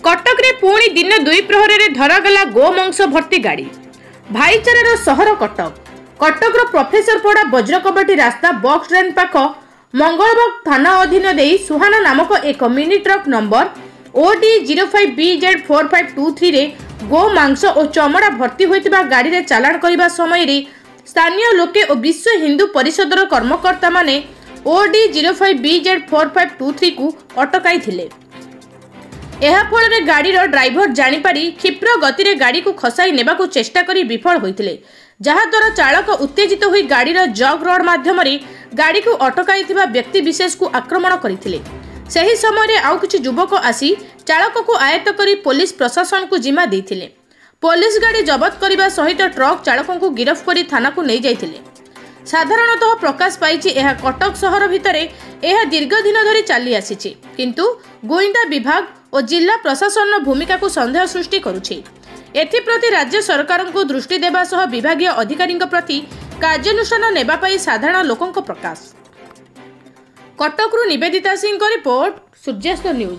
कटक रे पुणी दिन 2 प्रहर धरागला गोमंस भर्ती गाड़ी। भाईचारार सहर कटक। कटक प्रोफेसरपड़ा वज्रकबाटी रास्ता बॉक्स ट्रेन पाख मंगलबाग थाना अधीन दे सुहाना नामक एक mini truck number OD 05BZ4523 रे गोमांस और चमड़ा भर्ती होइतिबा गाड़ी रे चालाण करिबा समय रे स्थानीय लोके और विश्व हिंदू परिषदर कर्मकर्ता माने OD 05BZ4523 को अटकाई थिले। एहा फल गाड़ीर ड्राइवर जानिपारी क्षिप्र गति रे गाड़ी को खसाई नेबाकू चेष्टा करी विफल होइथिले, जहा द्वारा चालक उत्तेजित होई गाड़ीर जग रोड माध्यम रे गाड़ी को अटकाई थिबा व्यक्ति विशेष को आक्रमण करिथिले। सही समय रे आउ किछि युवक आसी चालक को आयत्त करी पुलिस प्रशासन को जिम्मा देथिले। पुलिस गाड़ी जबत करिबा सहित ट्रक चालक को गिरफ्त करी थाना को नहीं जाइथिले। साधारणतः प्रकाश पाइछि एहा कटक सहर भितरे एहा दीर्घ दिन धरी चली आसीछि, किंतु गोइंदा विभाग और जिला प्रशासन भूमिका को संदेह सृष्टि करुछि। एथिप्रति राज्य सरकार को दृष्टि देबा सह विभागीय अधिकारी प्रति कार्यानुष्ठान नेबा पई साधारण लोकंक प्रकाश। कटकरू निवेदिता सिंह रिपोर्ट, सूर्यास्त न्यूज।